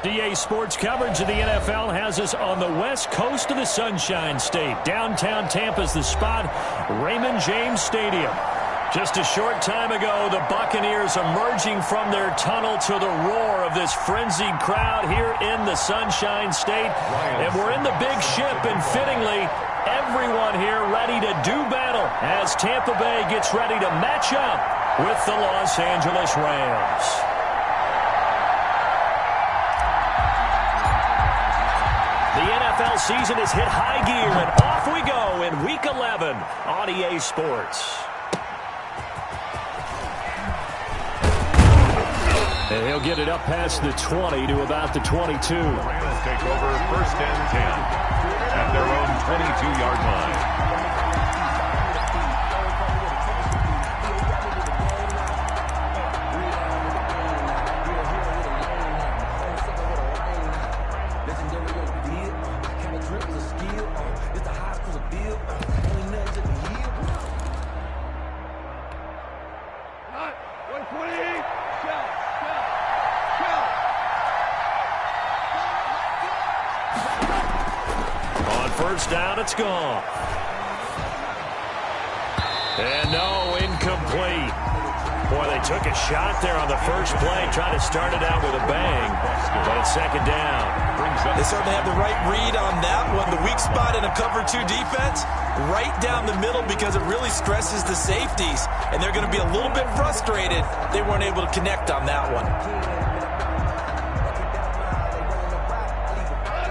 DA Sports coverage of the NFL has us on the west coast of the Sunshine State. Downtown Tampa's the spot, Raymond James Stadium. Just a short time ago, the Buccaneers emerging from their tunnel to the roar of this frenzied crowd here in the Sunshine State. And we're in the big ship, and fittingly, everyone here ready to do battle as Tampa Bay gets ready to match up with the Los Angeles Rams. The NFL season has hit high gear, and off we go in Week 11 on EA Sports. And he'll get it up past the 20 to about the 22. Rams take over 1st and 10 at their own 22-yard line. Down, it's gone. And no, incomplete. Boy, they took a shot there on the first play, trying to start it out with a bang, but it's 2nd down. They certainly have the right read on that one. The weak spot in a cover 2 defense, right down the middle, because it really stresses the safeties, and they're going to be a little bit frustrated they weren't able to connect on that one.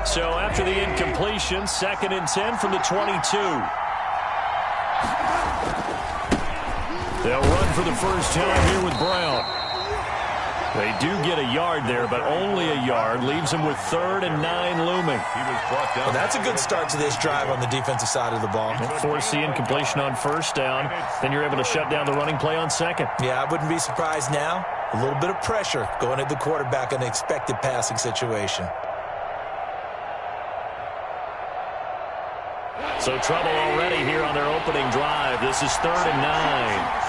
So after the incompletion, 2nd and 10 from the 22. They'll run for the first time here with Brown. They do get a yard there, but only a yard. Leaves them with 3rd and 9 looming. Well, that's a good start to this drive on the defensive side of the ball. Force the incompletion on 1st down. Then you're able to shut down the running play on 2nd. Yeah, I wouldn't be surprised now. A little bit of pressure going at the quarterback in an expected passing situation. So trouble already here on their opening drive. This is 3rd and 9.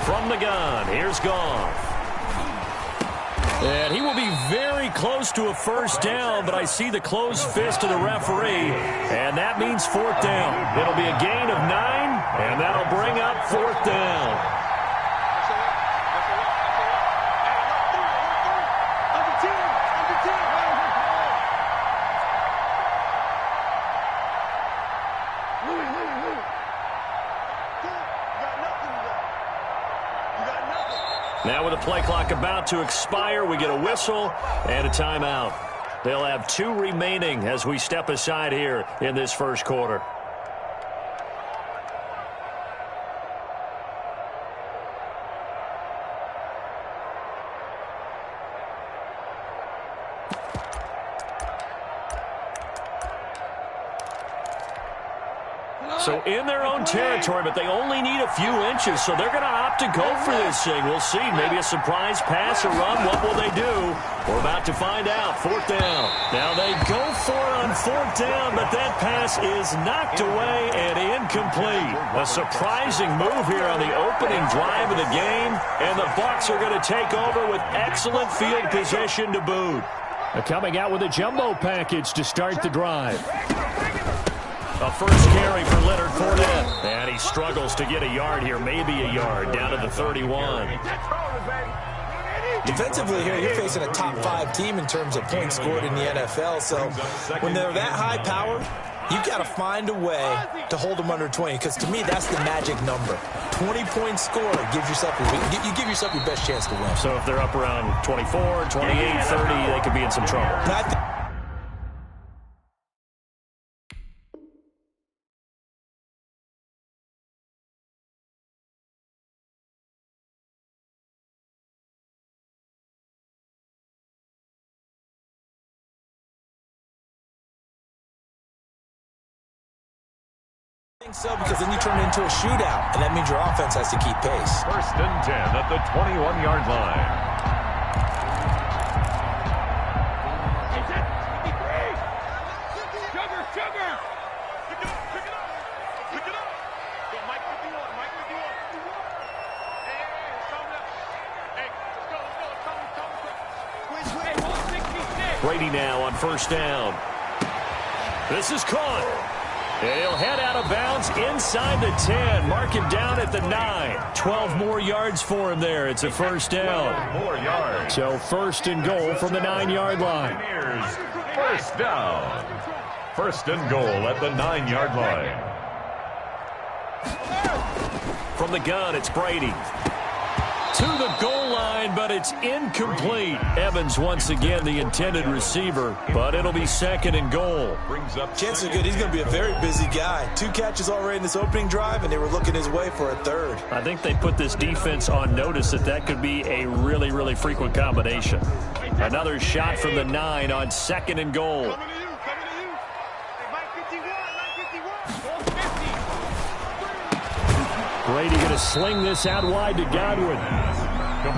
From the gun, here's Goff. And he will be very close to a 1st down, but I see the closed fist of the referee, and that means 4th down. It'll be a gain of 9, and that'll bring up 4th down. Now with the play clock about to expire, we get a whistle and a timeout. They'll have 2 remaining as we step aside here in this first quarter. So in their own territory, but they only need a few inches, so they're going to opt to go for this thing. We'll see. Maybe a surprise pass or run. What will they do? We're about to find out. 4th down. Now they go for it on 4th down, but that pass is knocked away and incomplete. A surprising move here on the opening drive of the game, and the Bucs are going to take over with excellent field position to boot. Coming out with a jumbo package to start the drive. A first carry for Leonard Fournette. And he struggles to get a yard here, maybe a yard, down to the 31. Defensively here, you're facing a top 5 team in terms of points scored in the NFL. So when they're that high powered, you've got to find a way to hold them under 20, because to me, that's the magic number. 20-point score gives yourself you give yourself your best chance to win. So if they're up around 24, 28, 30, they could be in some trouble. I think so, because then you turn it into a shootout, and that means your offense has to keep pace. 1st and 10 at the 21-yard line. Brady now on first down. This is caught. And he'll head out of bounds inside the 10. Mark him down at the 9. 12 more yards for him there. It's a first down. 4 yards. So first and goal from the 9-yard line. Here's first down. First and goal at the 9-yard line. From the gun, it's Brady. To the goal line, but it's incomplete. Evans once again the intended receiver, but it'll be second and goal. Chances are good he's going to be a very busy guy. 2 catches already in this opening drive, and they were looking his way for a third. I think they put this defense on notice that could be a really, really frequent combination. Another shot from the 9 on second and goal. Brady going to sling this out wide to Godwin.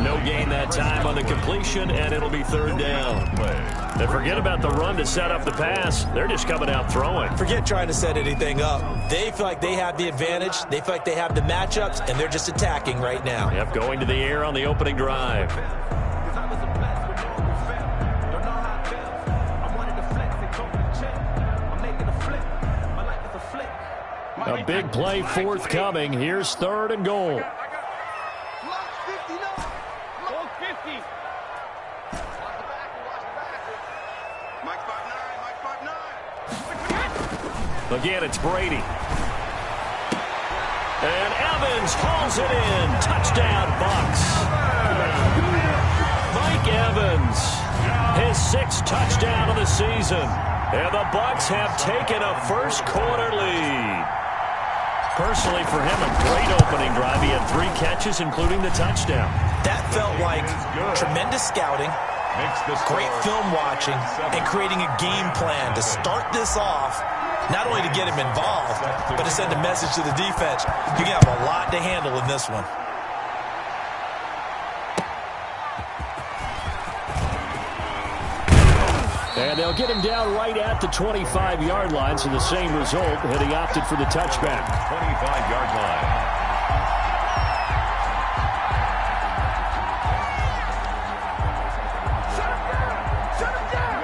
No gain that time on the completion, and it'll be third down. And forget about the run to set up the pass. They're just coming out throwing. Forget trying to set anything up. They feel like they have the advantage. They feel like they have the matchups, and they're just attacking right now. Yep, going to the air on the opening drive. A big play forthcoming. Here's third and goal. Again, it's Brady. And Evans hauls it in. Touchdown, Bucs. Mike Evans, his 6th touchdown of the season. And the Bucs have taken a first quarter lead. Personally, for him, a great opening drive. He had 3 catches, including the touchdown. That felt like tremendous scouting, great film watching, and creating a game plan to start this off, not only to get him involved, but to send a message to the defense. You have a lot to handle in this one. And they'll get him down right at the 25-yard line, so the same result, and he opted for the touchback. 25-yard line.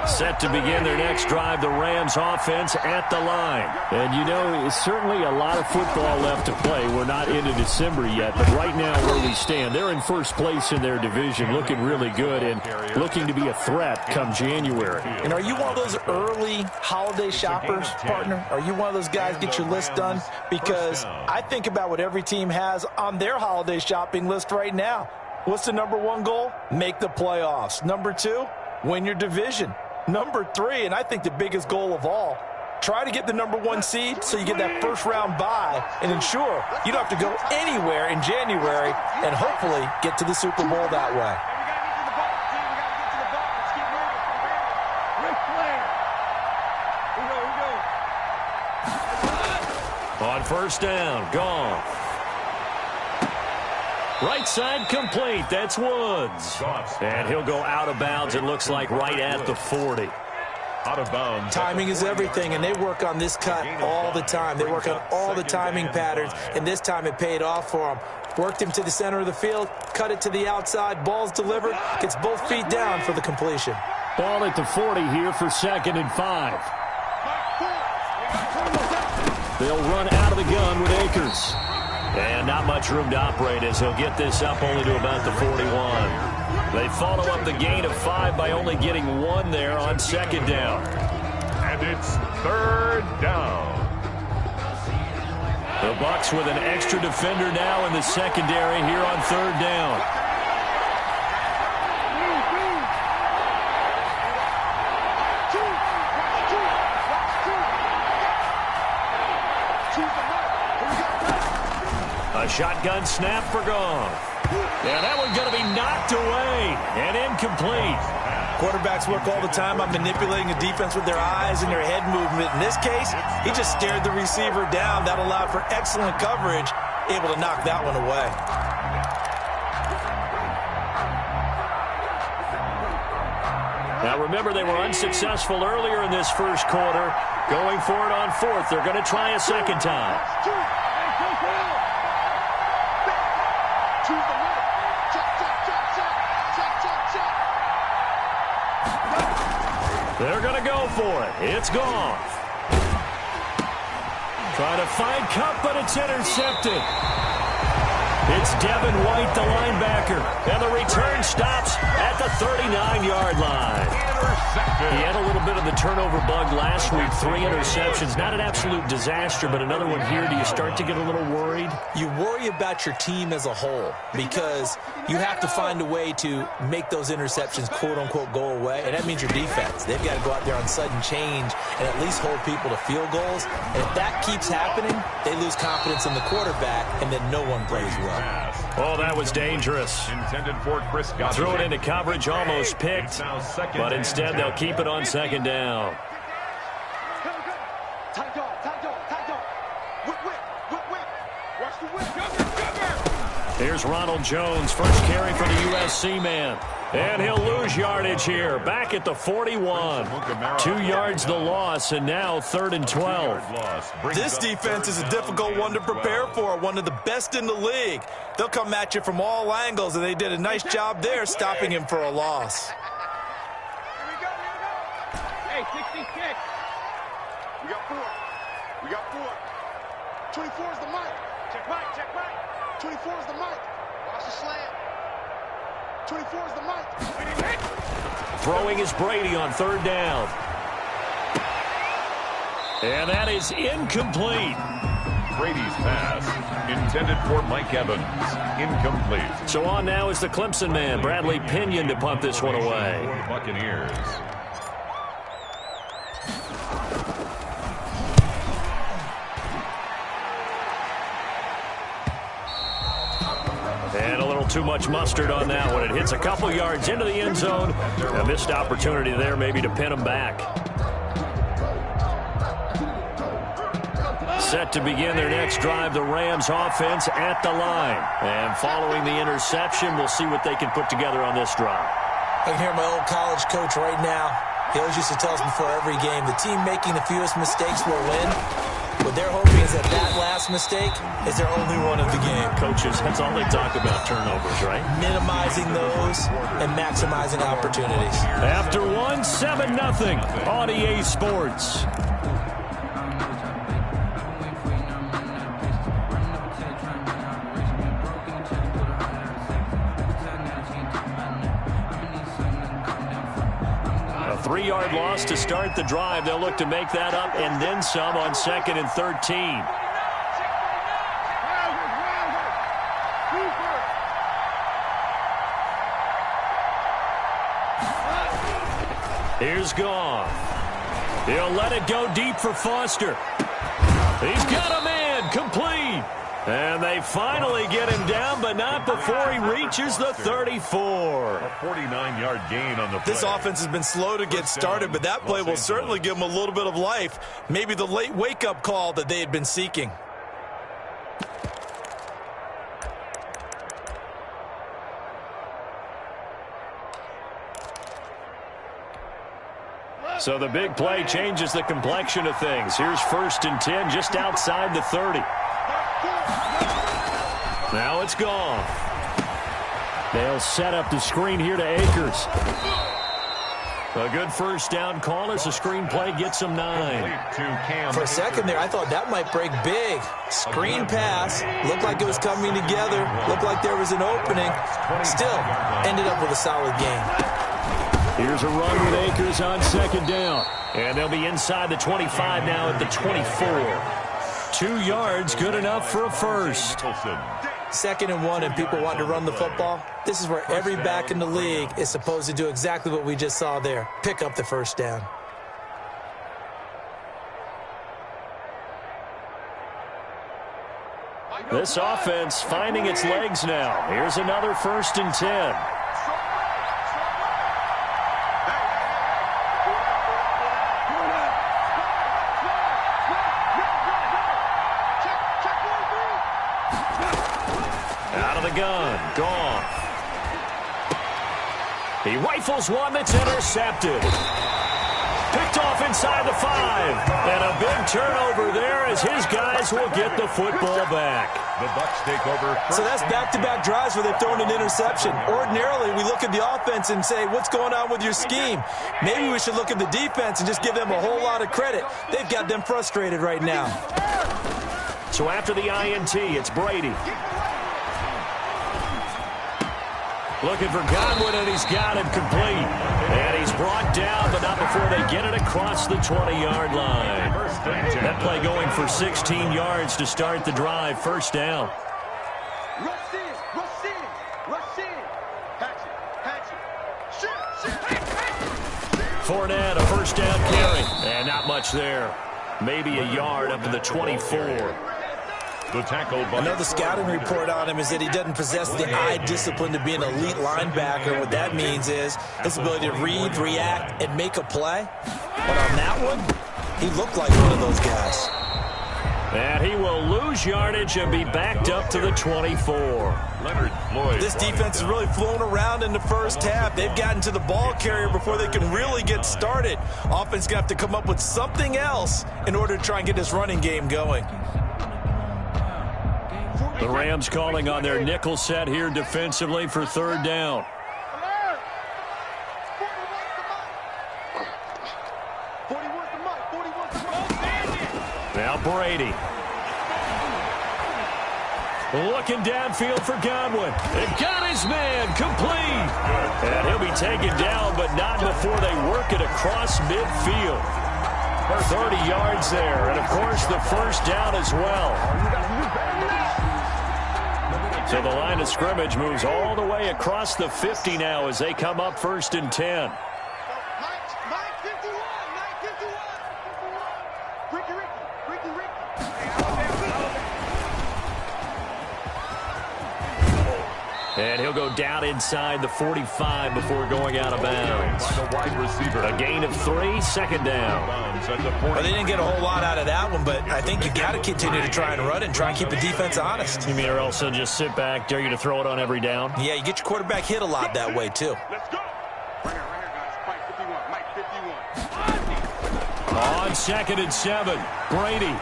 Set to begin their next drive, the Rams offense at the line. And you know, it's certainly a lot of football left to play. We're not into December yet, but right now where we stand, they're in first place in their division, looking really good and looking to be a threat come January. And are you one of those early holiday shoppers, partner? Are you one of those guys get your list done? Because I think about what every team has on their holiday shopping list right now. What's the number 1 goal? Make the playoffs. Number 2, win your division. Number 3, and I think the biggest goal of all, try to get the number 1 seed so you get that first-round bye and ensure you don't have to go anywhere in January and hopefully get to the Super Bowl that way. On first down, gone. Right side complete. That's Woods. And he'll go out of bounds, it looks like, right at the 40. Out of bounds. Timing is everything, and they work on this cut all the time. They work on all the timing patterns, and this time it paid off for them. Worked him to the center of the field, cut it to the outside, ball's delivered, gets both feet down for the completion. Ball at the 40 here for 2nd and 5. They'll run out of the gun with Akers. And not much room to operate as he'll get this up only to about the 41. They follow up the gain of 5 by only getting 1 there on 2nd down. And it's 3rd down. The Bucs with an extra defender now in the secondary here on 3rd down. A shotgun snap for Goff. Yeah, that one's going to be knocked away and incomplete. Quarterbacks work all the time on manipulating the defense with their eyes and their head movement. In this case, he just stared the receiver down. That allowed for excellent coverage, able to knock that one away. Now, remember, they were unsuccessful earlier in this first quarter. Going for it on 4th. They're going to try a second time. They're going to go for it. It's gone. Trying to find Cup, but it's intercepted. It's Devin White, the linebacker. And the return stops at the 39-yard line. He had a little bit of the turnover bug last week. 3 interceptions. Not an absolute disaster, but another one here. Do you start to get a little worried? You worry about your team as a whole because you have to find a way to make those interceptions, quote-unquote, go away, and that means your defense. They've got to go out there on sudden change and at least hold people to field goals. And if that keeps happening, they lose confidence in the quarterback, and then no one plays well. Oh, that was dangerous. Intended for Chris Godwin. Threw it into coverage, almost picked, but instead they'll keep it on second down. Here's Ronald Jones, first carry for the USC man. And he'll lose yardage here, back at the 41. 2 yards the loss, and now 3rd and 12. This defense is a difficult one to prepare for, one of the best in the league. They'll come at you from all angles, and they did a nice job there stopping him for a loss. Hey, 66. We got 4. We got 4. 24 is the mic. Check mic, check mic. 24 is the mic. Watch the slant. 24 is the mic. Throwing is Brady on 3rd down. And that is incomplete. Brady's pass, intended for Mike Evans, incomplete. So on now is the Clemson man, Bradley Pinion, to punt this one away. For the Buccaneers. And a little too much mustard on that one. It hits a couple yards into the end zone. A missed opportunity there maybe to pin him back. Set to begin their next drive, the Rams offense at the line. And following the interception, we'll see what they can put together on this drive. I can hear my old college coach right now. He always used to tell us before every game, the team making the fewest mistakes will win. What they're hoping is that last mistake is their only one of the game. Coaches, that's all they talk about, turnovers, right? Minimizing those and maximizing opportunities. After one, 7-0 on EA Sports. A 3-yard loss to start the drive. They'll look to make that up and then some on 2nd and 13. Here's Goff. He'll let it go deep for Foster. He's got a man, complete. And they finally get him down, but not before he reaches the 34. A 49-yard gain on the play. This offense has been slow to get started, but that play will certainly give them a little bit of life. Maybe the late wake-up call that they had been seeking. So the big play changes the complexion of things. Here's 1st and 10 just outside the 30. Now it's gone. They'll set up the screen here to Akers. A good first down call as the screen play gets them 9. For a second there, I thought that might break big. Screen pass. Looked like it was coming together. Looked like there was an opening. Still, ended up with a solid game. Here's a run with Akers on 2nd down. And they'll be inside the 25 now at the 24. 2 yards, good enough for a first. 2nd and 1 and people want to run the football. This is where every back in the league is supposed to do exactly what we just saw there. Pick up the first down. This offense finding its legs now. Here's another 1st and 10. Gun, gone. He rifles one that's intercepted. Picked off inside the 5. And a big turnover there as his guys will get the football back. The Bucs take over. So that's back-to-back drives where they've thrown an interception. Ordinarily, we look at the offense and say, what's going on with your scheme? Maybe we should look at the defense and just give them a whole lot of credit. They've got them frustrated right now. So after the INT, it's Brady. Looking for Godwin, and he's got him complete. And he's brought down, but not before they get it across the 20-yard line. That play going for 16 yards to start the drive. First down. Rush in, rush in, rush in. Patch it. Fournette, a first down carry. And not much there. Maybe a yard up to the 24. The tackle. I know the scouting report on him is that he doesn't possess the eye discipline to be an elite linebacker. What that means is his ability to read, react, and make a play. But on that one, he looked like one of those guys. And he will lose yardage and be backed up to the 24. Leonard Floyd. This defense has really flown around in the first half. They've gotten to the ball carrier before they can really get started. Offense going to have to come up with something else in order to try and get this running game going. The Rams calling on their nickel set here defensively for third down. Now Brady. Looking downfield for Godwin. It got his man complete. And he'll be taken down, but not before they work it across midfield. 30 yards there, and of course the first down as well. So the line of scrimmage moves all the way across the 50 now as they come up first and 10. And he'll go down inside the 45 before going out of bounds. A gain of 3, second down. Well, they didn't get a whole lot out of that one, but I think you got to continue to try and run and try and keep the defense honest. You mean or else they'll just sit back, dare you to throw it on every down? Yeah, you get your quarterback hit a lot that way, too. Let's go. Right here, guys. Mike 51. On second and 7, Brady.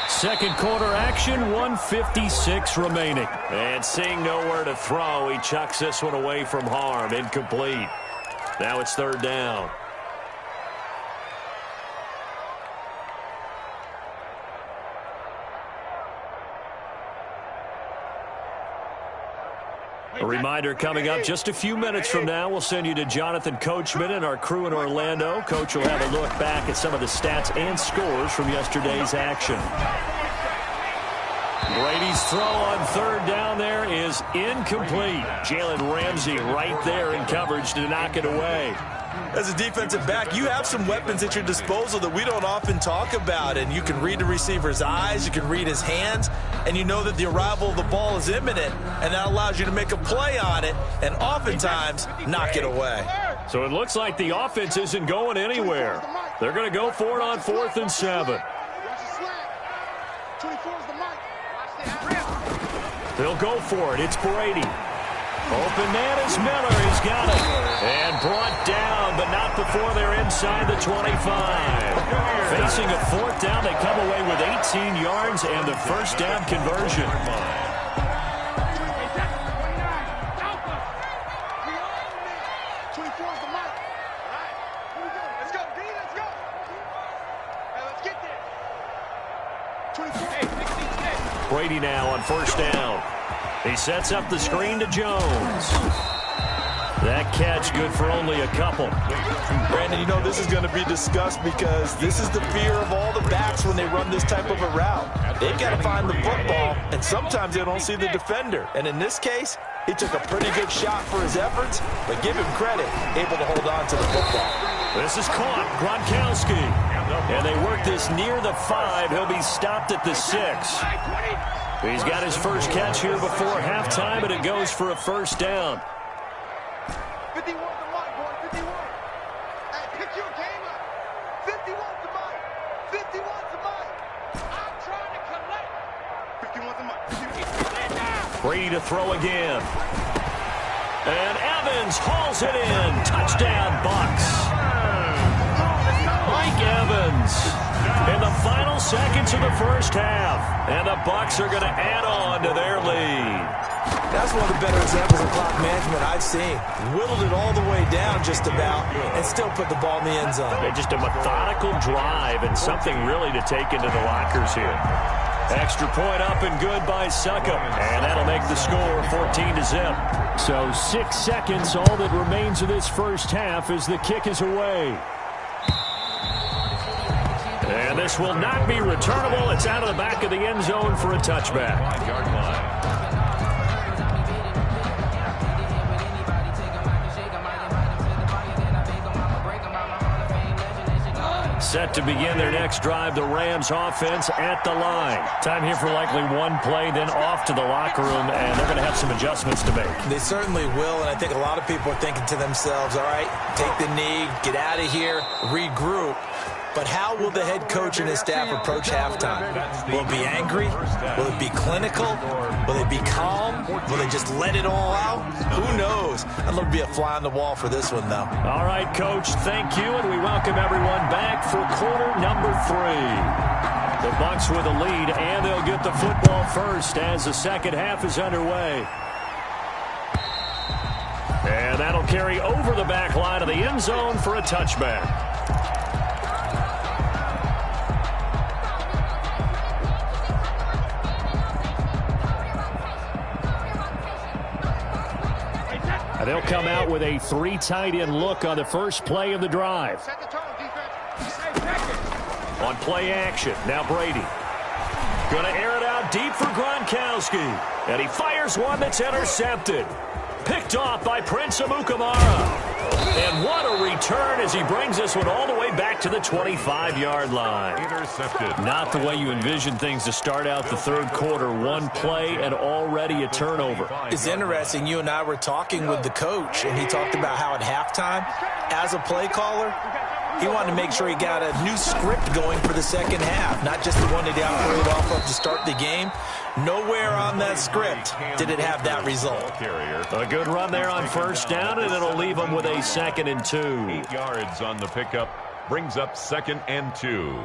Second quarter action, 1:56 remaining. And seeing nowhere to throw, he chucks this one away from harm. Incomplete. Now it's third down. A reminder coming up just a few minutes from now. We'll send you to Jonathan Coachman and our crew in Orlando. Coach will have a look back at some of the stats and scores from yesterday's action. Brady's throw on third down there is incomplete. Jalen Ramsey right there in coverage to knock it away. As a defensive back, you have some weapons at your disposal that we don't often talk about. And you can read the receiver's eyes, you can read his hands, and you know that the arrival of the ball is imminent. And that allows you to make a play on it and oftentimes knock it away. So it looks like the offense isn't going anywhere. They're going to go for it on 4th and 7. They'll go for it. It's Brady. Open man is Miller. He's got it. And brought down, but not before they're inside the 25. Facing a 4th down, they come away with 18 yards and the first down conversion. Brady now on first down. He sets up the screen to Jones. That catch good for only a couple. Brandon, you know this is going to be discussed because this is the fear of all the backs when they run this type of a route. They've got to find the football, and sometimes they don't see the defender. And in this case, he took a pretty good shot for his efforts, but give him credit, able to hold on to the football. This is caught. Gronkowski. And they work this near the 5. He'll be stopped at the 6. He's got his first catch here before halftime, and it goes for a first down. 51's the mic, boy. 51. Hey, pick your game up. 51's the mic. 51's the mic. I'm trying to collect. 51's the mic. Brady to throw again. And Evans hauls it in. Touchdown, Bucs. Mike Evans in the final seconds of the first half. And the Bucs are going to add on to their lead. That's one of the better examples of clock management I've seen. Whittled it all the way down just about and still put the ball in the end zone. Just a methodical drive and something really to take into the lockers here. Extra point up and good by Succop. And that'll make the score 14-0. So 6 seconds, all that remains of this first half as the kick is away. And this will not be returnable. It's out of the back of the end zone for a touchback. 5-yard line. Set to begin their next drive, the Rams offense at the line. Time here for likely one play, then off to the locker room, and they're going to have some adjustments to make. They certainly will, and I think a lot of people are thinking to themselves, all right, take the knee, get out of here, regroup. But how will the head coach and his staff approach halftime? Will it be angry? Will it be clinical? Will it be calm? Will they just let it all out? Who knows? I'd love to be a fly on the wall for this one, though. All right, Coach, thank you, and we welcome everyone back for quarter number 3. The Bucs with a lead, and they'll get the football first as the second half is underway. And that'll carry over the back line of the end zone for a touchback. They'll come out with a 3 tight end look on the first play of the drive. On play action, now Brady. Going to air it out deep for Gronkowski. And he fires one that's intercepted. Picked off by Prince Amukamara. And what a return as he brings this one all the way back to the 25-yard line. Intercepted. Not the way you envision things to start out the third quarter. One play and already a turnover. It's interesting. You and I were talking with the coach, and he talked about how at halftime, as a play caller, he wanted to make sure he got a new script going for the second half, not just the one that he operated off of to start the game. Nowhere on that script did it have that result. A good run there on first down, and it'll leave them with a 2nd and 2. 8 yards on the pickup. Brings up 2nd and 2.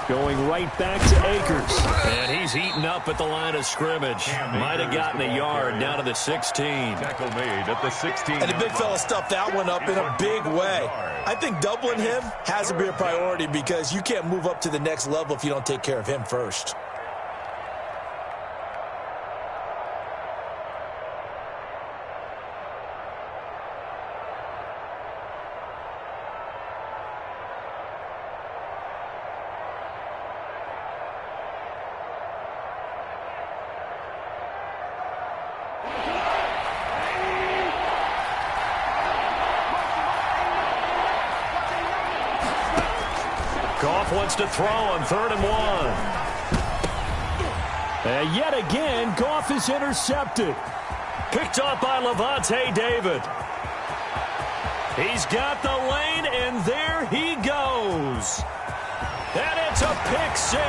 Going right back to Akers. And he's heating up at the line of scrimmage. Might have gotten a yard down to the 16. Tackle made at the 16. And the big fella stuffed that one up in a big way. I think doubling him has to be a priority because you can't move up to the next level if you don't take care of him first. Goff wants to throw on 3rd and 1. And yet again, Goff is intercepted. Picked up by Levante David. He's got the lane, and there he goes. And it's a pick 6.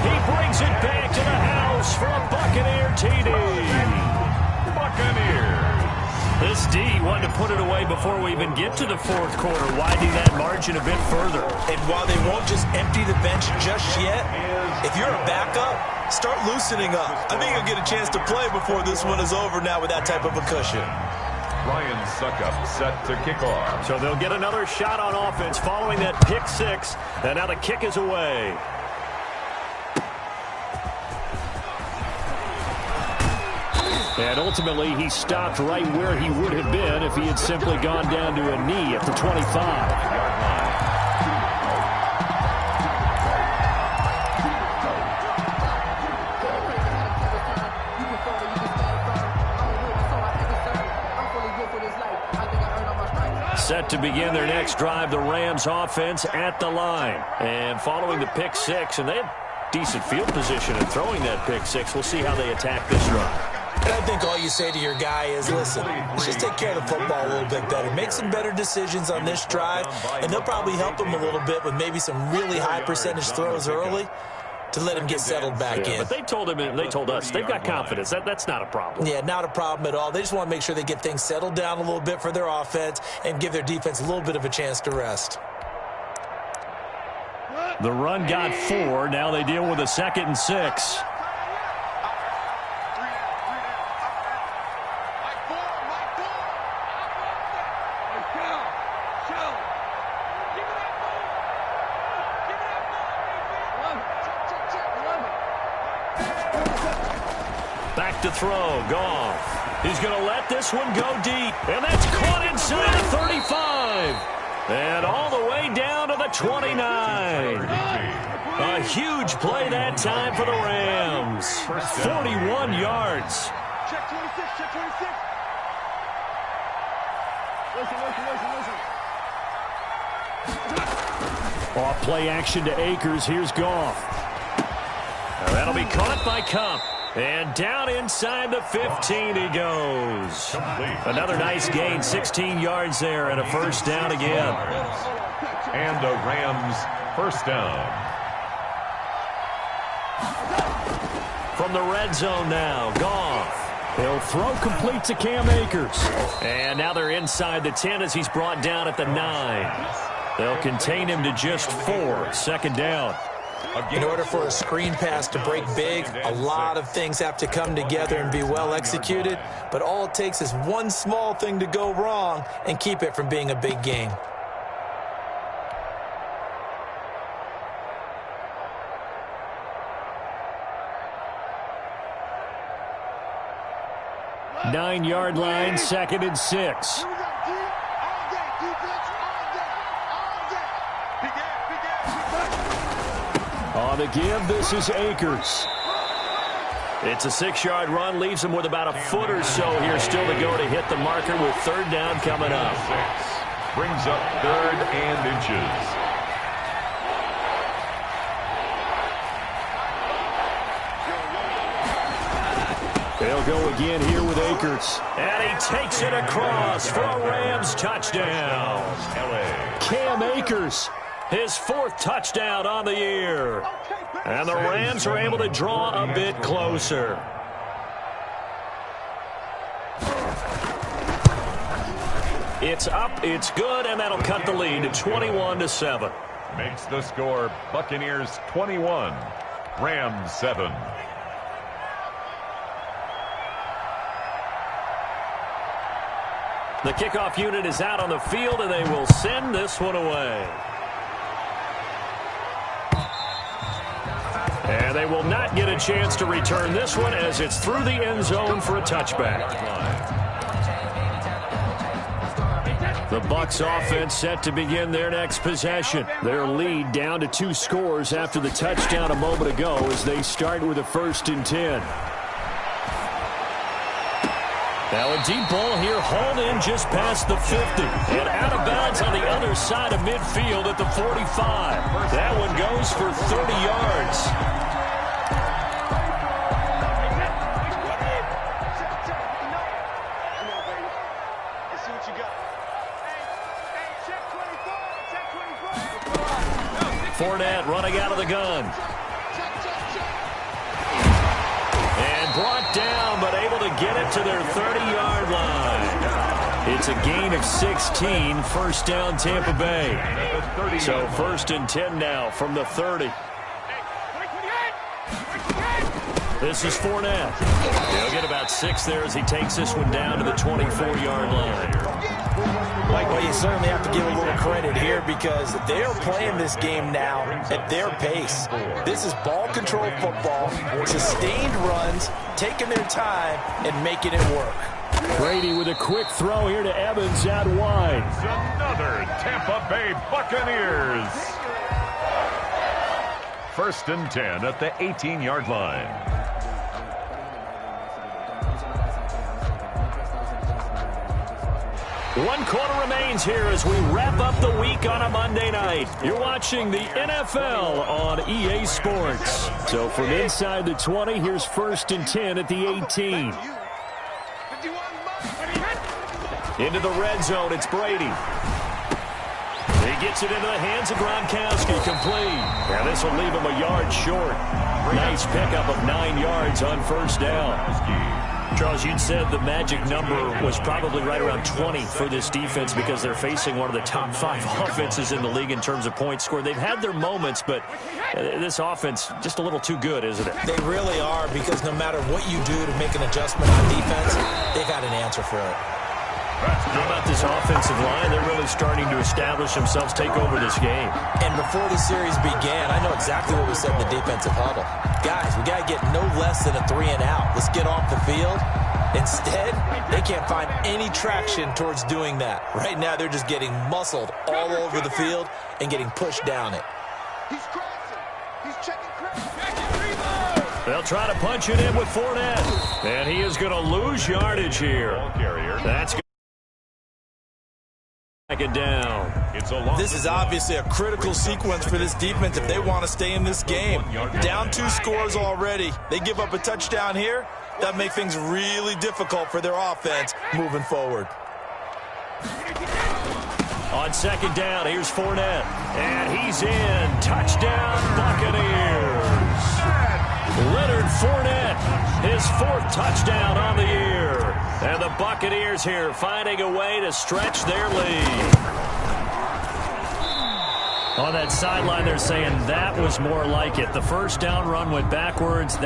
He brings it back to the house for a Buccaneer TD. Buccaneers. This D wanted to put it away before we even get to the fourth quarter, widening that margin a bit further. And while they won't just empty the bench just yet, if you're a backup, start loosening up. I think you'll get a chance to play before this one is over now with that type of a cushion. Ryan Succop set to kick off. So they'll get another shot on offense following that pick 6, and now the kick is away. And ultimately, he stopped right where he would have been if he had simply gone down to a knee at the 25. Set to begin their next drive, the Rams offense at the line. And following the pick six, and they have decent field position in throwing that pick six. We'll see how they attack this drive. And I think all you say to your guy is, listen, let's just take care of the football a little bit better. Make some better decisions on this drive, and they'll probably help him a little bit with maybe some really high percentage throws early to let him get settled back in. But they told him, and they told us, they've got confidence. That's not a problem. Yeah, not a problem at all. They just want to make sure they get things settled down a little bit for their offense and give their defense a little bit of a chance to rest. The run got 4. Now they deal with a 2nd and 6. Back to throw, Goff. He's going to let this one go deep, and that's caught inside the 35. And all the way down to the 29. A huge play that time for the Rams. 41 yards. Check 26, check 26. Listen. Off play action to Akers. Here's Goff. That'll be caught by Cup. And down inside the 15 he goes. Another nice gain, 16 yards there, and a first down again. And a Rams first down. From the red zone now, Goff. He'll throw complete to Cam Akers. And now they're inside the 10 as he's brought down at the 9. They'll contain him to just 4. Second down. In order for a screen pass to break big, a lot of things have to come together and be well executed, but all it takes is one small thing to go wrong and keep it from being a big gain. Nine-yard line, 2nd and 6. On the give, this is Akers. It's a 6-yard run, leaves him with about a foot or so here still to go to hit the marker with third down coming up. 6 brings up 3rd and inches. They'll go again here with Akers. And he takes it across for a Rams touchdown. Cam Akers, his 4th touchdown on the year. And the Rams are able to draw a bit closer. It's up, it's good, and that'll cut the lead to 21-7. Makes the score Buccaneers 21, Rams 7. The kickoff unit is out on the field, and they will send this one away. And they will not get a chance to return this one as it's through the end zone for a touchback. The Bucs offense set to begin their next possession. Their lead down to 2 scores after the touchdown a moment ago as they start with a 1st and 10. Now a deep ball here, hauled in just past the 50. And out of bounds on the other side of midfield at the 45. That one goes for 30 yards. Fournette running out of the gun. And brought down, but able to get it to their 30-yard line. It's a gain of 16, first down Tampa Bay. So 1st and 10 now from the 30. This is Fournette. He'll get about 6 there as he takes this one down to the 24-yard line. Well, you certainly have to give a little credit here because they're playing this game now at their pace. This is ball control football, sustained runs, taking their time, and making it work. Brady with a quick throw here to Evans out wide. Another Tampa Bay Buccaneers. 1st and 10 at the 18-yard line. 1 quarter remains here as we wrap up the week on a Monday night. You're watching the NFL on EA Sports. So from inside the 20, here's 1st and 10 at the 18. Into the red zone, it's Brady. He gets it into the hands of Gronkowski, complete. Now this will leave him a yard short. Nice pickup of 9 yards on 1st down. Charles, you'd said the magic number was probably right around 20 for this defense because they're facing one of the top 5 offenses in the league in terms of points scored. They've had their moments, but this offense just a little too good, isn't it? They really are, because no matter what you do to make an adjustment on defense, they've got an answer for it. How about this offensive line? They're really starting to establish themselves, take over this game. And before the series began, I know exactly what we said in the defensive huddle. Guys, we got to get no less than a 3-and-out. Let's get off the field. Instead, they can't find any traction towards doing that. Right now, they're just getting muscled all over the field and getting pushed down it. He's crossing. He's checking crossing. They'll try to punch it in with Fournette. And he is going to lose yardage here. That's it down. This is obviously a critical sequence for this defense if they want to stay in this game. Down 2 scores already. They give up a touchdown here. That makes things really difficult for their offense moving forward. On 2nd down, here's Fournette. And he's in. Touchdown, Buccaneers. Leonard Fournette, his 4th touchdown on the year. And the Buccaneers here finding a way to stretch their lead. On that sideline, they're saying that was more like it. The 1st down run went backwards.